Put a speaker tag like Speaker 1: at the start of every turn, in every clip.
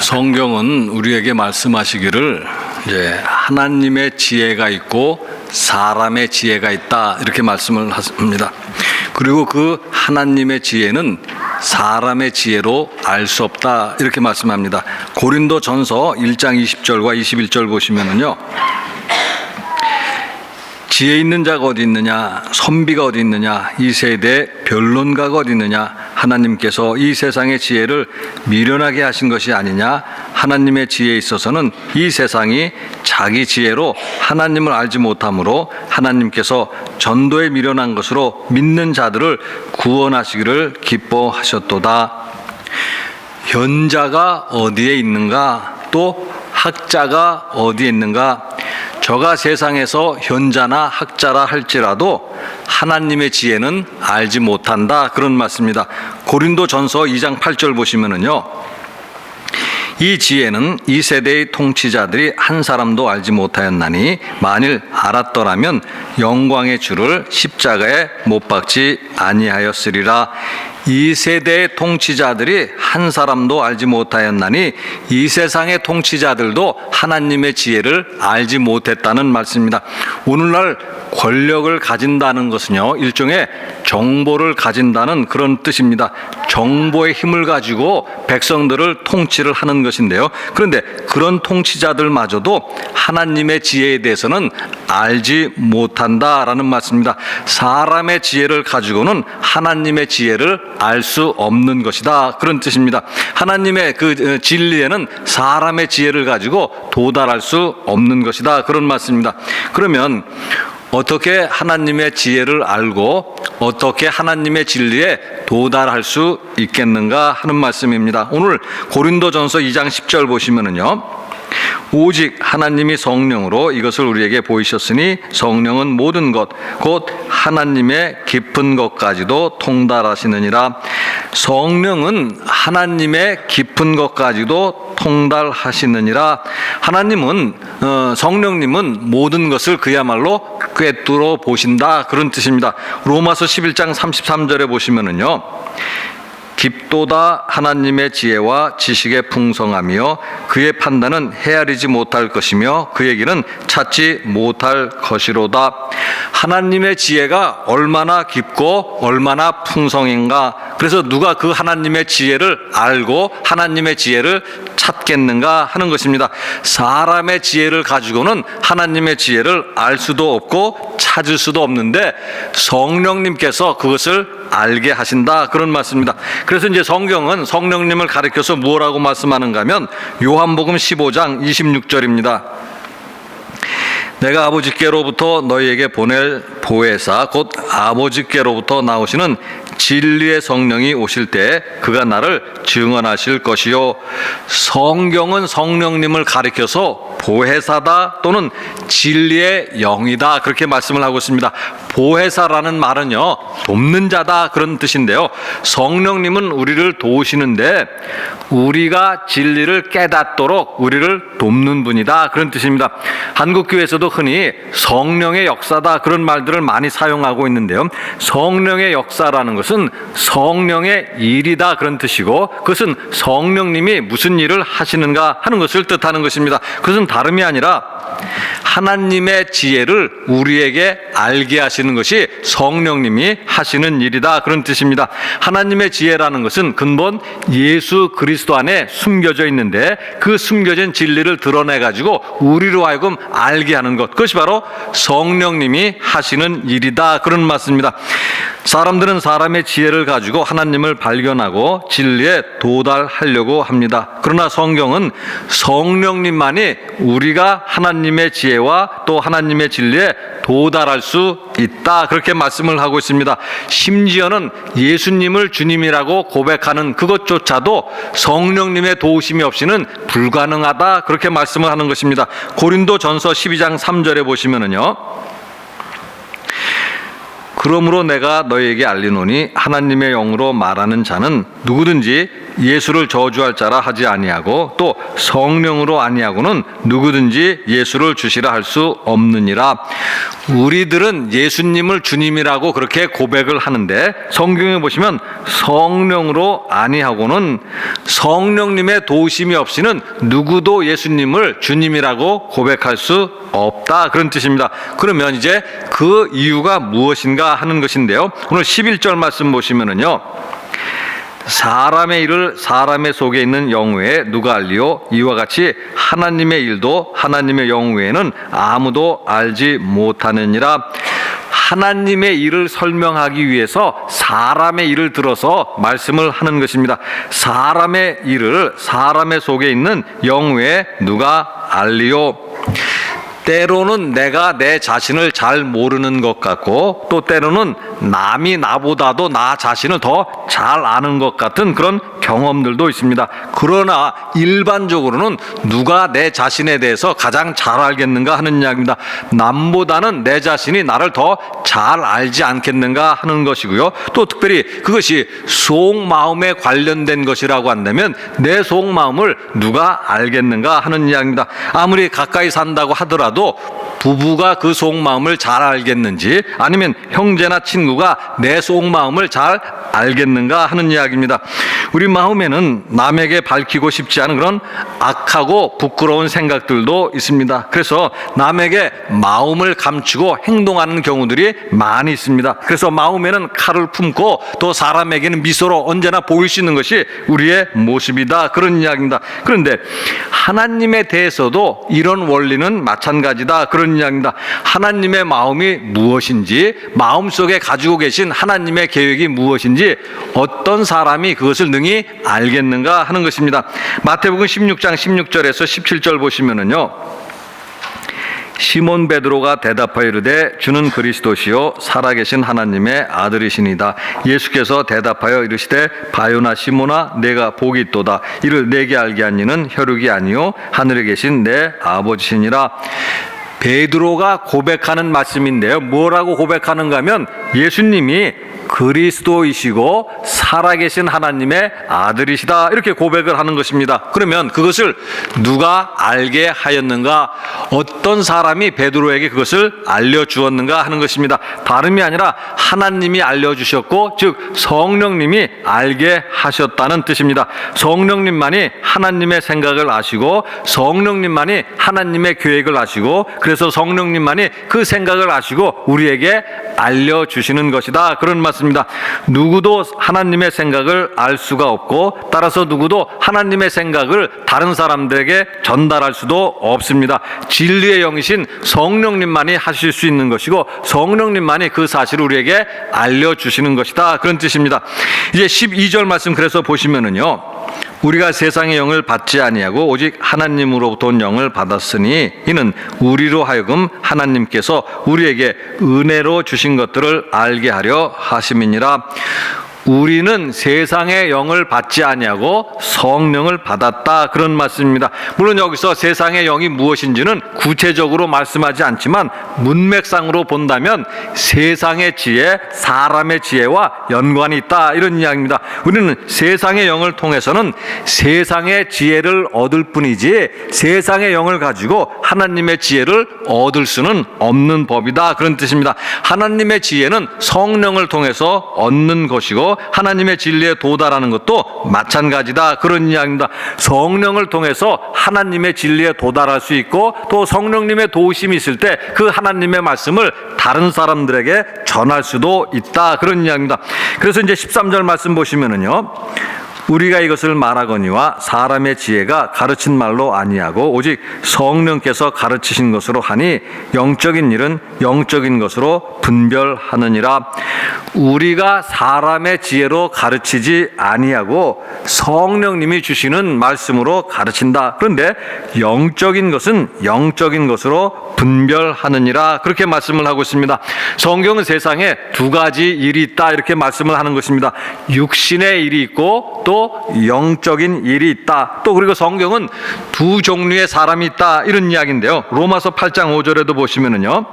Speaker 1: 성경은 우리에게 말씀하시기를 이제 하나님의 지혜가 있고 사람의 지혜가 있다 이렇게 말씀을 합니다. 그리고 그 하나님의 지혜는 사람의 지혜로 알 수 없다 이렇게 말씀합니다. 고린도전서 1장 20절과 21절 보시면은요. 지혜 있는 자가 어디 있느냐, 선비가 어디 있느냐, 이 세대에 변론가가 어디 있느냐, 하나님께서 이 세상의 지혜를 미련하게 하신 것이 아니냐, 하나님의 지혜에 있어서는 이 세상이 자기 지혜로 하나님을 알지 못하므로 하나님께서 전도에 미련한 것으로 믿는 자들을 구원하시기를 기뻐하셨도다. 현자가 어디에 있는가, 또 학자가 어디에 있는가. 저가 세상에서 현자나 학자라 할지라도 하나님의 지혜는 알지 못한다 그런 말씀입니다. 고린도전서 2장 8절 보시면은요. 이 지혜는 이 세대의 통치자들이 한 사람도 알지 못하였나니 만일 알았더라면 영광의 주를 십자가에 못 박지 아니하였으리라. 이 세대의 통치자들이 한 사람도 알지 못하였나니 이 세상의 통치자들도 하나님의 지혜를 알지 못했다는 말씀입니다. 오늘날 권력을 가진다는 것은요, 일종의 정보를 가진다는 그런 뜻입니다. 정보의 힘을 가지고 백성들을 통치를 하는 것인데요. 그런데 그런 통치자들마저도 하나님의 지혜에 대해서는 알지 못한다라는 말씀입니다. 사람의 지혜를 가지고는 하나님의 지혜를 알 수 없는 것이다 그런 뜻입니다. 하나님의 그 진리에는 사람의 지혜를 가지고 도달할 수 없는 것이다 그런 말씀입니다. 그러면 어떻게 하나님의 지혜를 알고 어떻게 하나님의 진리에 도달할 수 있겠는가 하는 말씀입니다. 오늘 고린도전서 2장 10절 보시면은요. 오직 하나님이 성령으로 이것을 우리에게 보이셨으니 성령은 모든 것 곧 하나님의 깊은 것까지도 통달하시느니라. 성령은 하나님의 깊은 것까지도 통달하시느니라. 하나님은 성령님은 모든 것을 그야말로 꿰뚫어 보신다 그런 뜻입니다. 로마서 11장 33절에 보시면은요. 깊도다 하나님의 지혜와 지식의 풍성함이요 그의 판단은 헤아리지 못할 것이며 그의 길은 찾지 못할 것이로다. 하나님의 지혜가 얼마나 깊고 얼마나 풍성인가. 그래서 누가 그 하나님의 지혜를 알고 하나님의 지혜를 찾겠는가 하는 것입니다. 사람의 지혜를 가지고는 하나님의 지혜를 알 수도 없고 찾을 수도 없는데 성령님께서 그것을 알게 하신다 그런 말씀입니다. 그래서 이제 성경은 성령님을 가리켜서 뭐라고 말씀하는가 하면 요한복음 15장 26절입니다. 내가 아버지께로부터 너희에게 보낼 보혜사 곧 아버지께로부터 나오시는 진리의 성령이 오실 때 그가 나를 증언하실 것이요. 성경은 성령님을 가리켜서 보혜사다 또는 진리의 영이다 그렇게 말씀을 하고 있습니다. 보혜사라는 말은요 돕는 자다 그런 뜻인데요. 성령님은 우리를 도우시는데 우리가 진리를 깨닫도록 우리를 돕는 분이다 그런 뜻입니다. 한국교회에서도 흔히 성령의 역사다 그런 말들을 많이 사용하고 있는데요. 성령의 역사라는 것은 성령의 일이다 그런 뜻이고 그것은 성령님이 무슨 일을 하시는가 하는 것을 뜻하는 것입니다. 그것은 다름이 아니라 하나님의 지혜를 우리에게 알게 하시는 것이 성령님이 하시는 일이다 그런 뜻입니다. 하나님의 지혜라는 것은 근본 예수 그리스도 안에 숨겨져 있는데 그 숨겨진 진리를 드러내 가지고 우리로 하여금 알게 하는 것, 그것이 바로 성령님이 하시는 일이다 그런 말씀입니다. 사람들은 사람의 지혜를 가지고 하나님을 발견하고 진리에 도달하려고 합니다. 그러나 성경은 성령님만이 우리가 하나님의 지혜와 또 하나님의 진리에 도달할 수 있다 그렇게 말씀을 하고 있습니다. 심지어는 예수님을 주님이라고 고백하는 그것조차도 성령님의 도우심이 없이는 불가능하다 그렇게 말씀을 하는 것입니다. 고린도전서 12장 3절에 보시면은요. 그러므로 내가 너희에게 알리노니 하나님의 영으로 말하는 자는 누구든지 예수를 저주할 자라 하지 아니하고 또 성령으로 아니하고는 누구든지 예수를 주시라 할 수 없느니라. 우리들은 예수님을 주님이라고 그렇게 고백을 하는데 성경에 보시면 성령으로 아니하고는 성령님의 도우심이 없이는 누구도 예수님을 주님이라고 고백할 수 없다, 그런 뜻입니다. 그러면 이제 그 이유가 무엇인가 하는 것인데요, 오늘 11절 말씀 보시면은요, 사람의 일을 사람의 속에 있는 영 외에 누가 알리요? 이와 같이 하나님의 일도 하나님의 영 외에는 아무도 알지 못하느니라. 하나님의 일을 설명하기 위해서 사람의 일을 들어서 말씀을 하는 것입니다. 사람의 일을 사람의 속에 있는 영 외에 누가 알리요? 때로는 내가 내 자신을 잘 모르는 것 같고 또 때로는 남이 나보다도 나 자신을 더 잘 아는 것 같은 그런 경험들도 있습니다. 그러나 일반적으로는 누가 내 자신에 대해서 가장 잘 알겠는가 하는 이야기입니다. 남보다는 내 자신이 나를 더 잘 알지 않겠는가 하는 것이고요. 또 특별히 그것이 속마음에 관련된 것이라고 한다면 내 속마음을 누가 알겠는가 하는 이야기입니다. 아무리 가까이 산다고 하더라도 부부가 그 속마음을 잘 알겠는지 아니면 형제나 친구가 내 속마음을 잘 알겠는가 하는 이야기입니다. 우리 마음에는 남에게 밝히고 싶지 않은 그런 악하고 부끄러운 생각들도 있습니다. 그래서 남에게 마음을 감추고 행동하는 경우들이 많이 있습니다. 그래서 마음에는 칼을 품고 또 사람에게는 미소로 언제나 보일 수 있는 것이 우리의 모습이다, 그런 이야기입니다. 그런데 하나님에 대해서도 이런 원리는 마찬가지다, 그런 이야기입니다. 하나님의 마음이 무엇인지, 마음속에 가지고 계신 하나님의 계획이 무엇인지 어떤 사람이 그것을 능히 알겠는가 하는 것입니다. 마태복음 16장 16절에서 17절 보시면은요, 시몬 베드로가 대답하여 이르되 주는 그리스도시요 살아계신 하나님의 아들이시니다. 예수께서 대답하여 이르시되 바요나 시몬아 내가 복이 있도다. 이를 내게 알게 한 이는 혈육이 아니요 하늘에 계신 내 아버지시니라. 베드로가 고백하는 말씀인데요, 뭐라고 고백하는가 하면 예수님이 그리스도이시고 살아계신 하나님의 아들이시다, 이렇게 고백을 하는 것입니다. 그러면 그것을 누가 알게 하였는가? 어떤 사람이 베드로에게 그것을 알려주었는가 하는 것입니다. 다름이 아니라 하나님이 알려주셨고 즉 성령님이 알게 하셨다는 뜻입니다. 성령님만이 하나님의 생각을 아시고 성령님만이 하나님의 계획을 아시고 그래서 성령님만이 그 생각을 아시고 우리에게 알려주시는 것이다, 그런 말씀입니다. 누구도 하나님의 생각을 알 수가 없고 따라서 누구도 하나님의 생각을 다른 사람들에게 전달할 수도 없습니다. 진리의 영이신 성령님만이 하실 수 있는 것이고 성령님만이 그 사실을 우리에게 알려주시는 것이다, 그런 뜻입니다. 이제 12절 말씀 그래서 보시면은요, 우리가 세상의 영을 받지 아니하고 오직 하나님으로부터 온 영을 받았으니 이는 우리로 하여금 하나님께서 우리에게 은혜로 주신 것들을 알게 하려 하심이니라. 우리는 세상의 영을 받지 아니하고 성령을 받았다, 그런 말씀입니다. 물론 여기서 세상의 영이 무엇인지는 구체적으로 말씀하지 않지만 문맥상으로 본다면 세상의 지혜, 사람의 지혜와 연관이 있다, 이런 이야기입니다. 우리는 세상의 영을 통해서는 세상의 지혜를 얻을 뿐이지 세상의 영을 가지고 하나님의 지혜를 얻을 수는 없는 법이다, 그런 뜻입니다. 하나님의 지혜는 성령을 통해서 얻는 것이고 하나님의 진리에 도달하는 것도 마찬가지다, 그런 이야기입니다. 성령을 통해서 하나님의 진리에 도달할 수 있고 또 성령님의 도우심이 있을 때 그 하나님의 말씀을 다른 사람들에게 전할 수도 있다, 그런 이야기입니다. 그래서 이제 13절 말씀 보시면은요, 우리가 이것을 말하거니와 사람의 지혜가 가르친 말로 아니하고 오직 성령께서 가르치신 것으로 하니 영적인 일은 영적인 것으로 분별하느니라. 우리가 사람의 지혜로 가르치지 아니하고 성령님이 주시는 말씀으로 가르친다. 그런데 영적인 것은 영적인 것으로 분별하느니라, 그렇게 말씀을 하고 있습니다. 성경은 세상에 두 가지 일이 있다, 이렇게 말씀을 하는 것입니다. 육신의 일이 있고 또 영적인 일이 있다. 또 그리고 성경은 두 종류의 사람이 있다, 이런 이야기인데요, 로마서 8장 5절에도 보시면은요,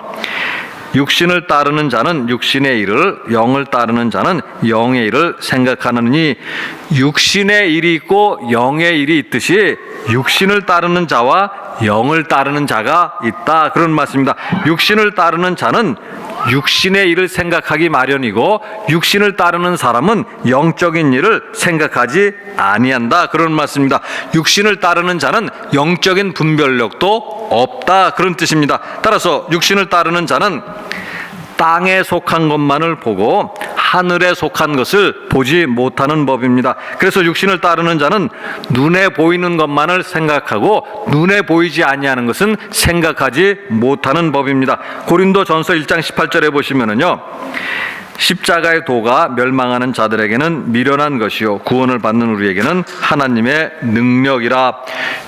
Speaker 1: 육신을 따르는 자는 육신의 일을, 영을 따르는 자는 영의 일을 생각하느니 육신의 일이 있고 영의 일이 있듯이 육신을 따르는 자와 영을 따르는 자가 있다. 그런 말씀입니다. 육신을 따르는 자는 육신의 일을 생각하기 마련이고 육신을 따르는 사람은 영적인 일을 생각하지 아니한다. 그런 말씀입니다. 육신을 따르는 자는 영적인 분별력도 없다. 그런 뜻입니다. 따라서 육신을 따르는 자는 땅에 속한 것만을 보고 하늘에 속한 것을 보지 못하는 법입니다. 그래서 육신을 따르는 자는 눈에 보이는 것만을 생각하고 눈에 보이지 아니하는 것은 생각하지 못하는 법입니다. 고린도전서 1장 18절에 보시면은요, 십자가의 도가 멸망하는 자들에게는 미련한 것이요 구원을 받는 우리에게는 하나님의 능력이라.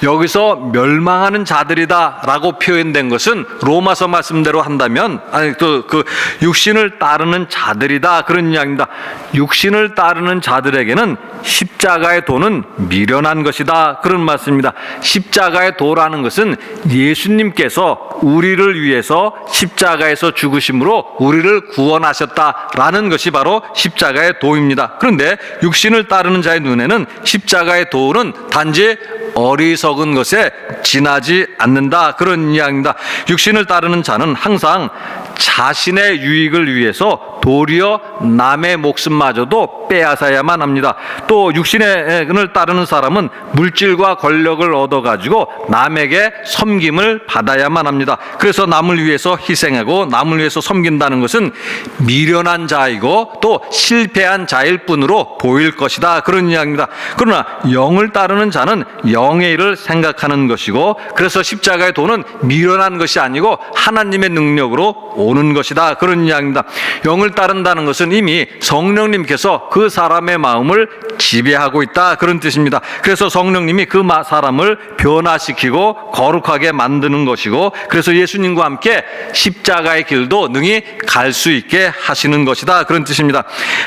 Speaker 1: 여기서 멸망하는 자들이다 라고 표현된 것은 로마서 말씀대로 한다면 그 육신을 따르는 자들이다 그런 이야기입니다. 육신을 따르는 자들에게는 십자가의 도는 미련한 것이다 그런 말씀입니다. 십자가의 도라는 것은 예수님께서 우리를 위해서 십자가에서 죽으심으로 우리를 구원하셨다라는 것이 바로 십자가의 도입니다. 그런데 육신을 따르는 자의 눈에는 십자가의 도는 단지 어리석은 것에 지나지 않는다 그런 이야기입니다. 육신을 따르는 자는 항상 자신의 유익을 위해서 도리어 남의 목숨마저도 빼앗아야만 합니다. 또 육신을 따르는 사람은 물질과 권력을 얻어가지고 남에게 섬김을 받아야만 합니다. 그래서 남을 위해서 희생하고 남을 위해서 섬긴다는 것은 미련한 자이고 또 실패한 자일 뿐으로 보일 것이다 그런 이야기입니다. 그러나 영을 따르는 자는 영의 일을 생각하는 것이고 그래서 십자가의 도는 미련한 것이 아니고 하나님의 능력으로 오는 것이다 그런 이야기입니다. 영을 따른다는 것은 이미 성령님께서 그 사람의 마음을 지배하고 있다 그런 뜻입니다. 그래서 성령님이 그 사람을 변화시키고 거룩하게 만드는 것이고 그래서 예수님과 함께 십자가의 길도 능히 갈 수 있게 하시는 것이다 그런 뜻입니다.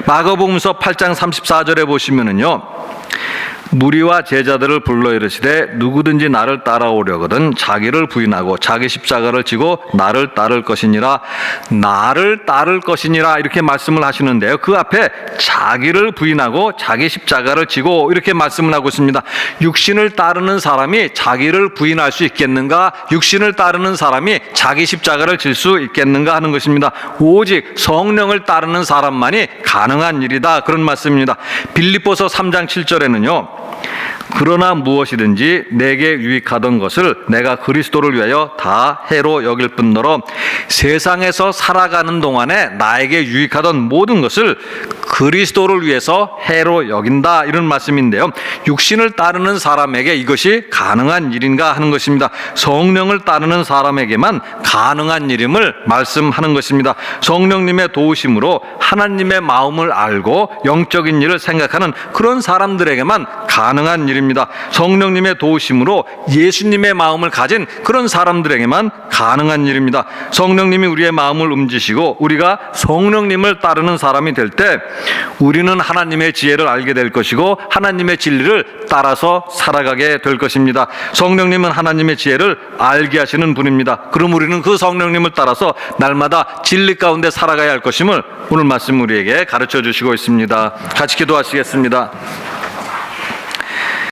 Speaker 1: 마가복음서 8장 34절에 보시면은요, 무리와 제자들을 불러 이르시되 누구든지 나를 따라오려거든 자기를 부인하고 자기 십자가를 지고 나를 따를 것이니라. 나를 따를 것이니라 이렇게 말씀을 하시는데요, 그 앞에 자기를 부인하고 자기 십자가를 지고 이렇게 말씀을 하고 있습니다. 육신을 따르는 사람이 자기를 부인할 수 있겠는가? 육신을 따르는 사람이 자기 십자가를 질 수 있겠는가 하는 것입니다. 오직 성령을 따르는 사람만이 가능한 일이다 그런 말씀입니다. 빌립보서 3장 7절에는요, 그러나 무엇이든지 내게 유익하던 것을 내가 그리스도를 위하여 다 해로 여길 뿐더러 세상에서 살아가는 동안에 나에게 유익하던 모든 것을 그리스도를 위해서 해로 여긴다 이런 말씀인데요, 육신을 따르는 사람에게 이것이 가능한 일인가 하는 것입니다. 성령을 따르는 사람에게만 가능한 일임을 말씀하는 것입니다. 성령님의 도우심으로 하나님의 마음을 알고 영적인 일을 생각하는 그런 사람들에게만 가능한 일입니다. 성령님의 도우심으로 예수님의 마음을 가진 그런 사람들에게만 가능한 일입니다. 성령님이 우리의 마음을 움직이시고 우리가 성령님을 따르는 사람이 될 때 우리는 하나님의 지혜를 알게 될 것이고 하나님의 진리를 따라서 살아가게 될 것입니다. 성령님은 하나님의 지혜를 알게 하시는 분입니다. 그럼 우리는 그 성령님을 따라서 날마다 진리 가운데 살아가야 할 것임을 오늘 말씀 우리에게 가르쳐 주시고 있습니다. 같이 기도하시겠습니다.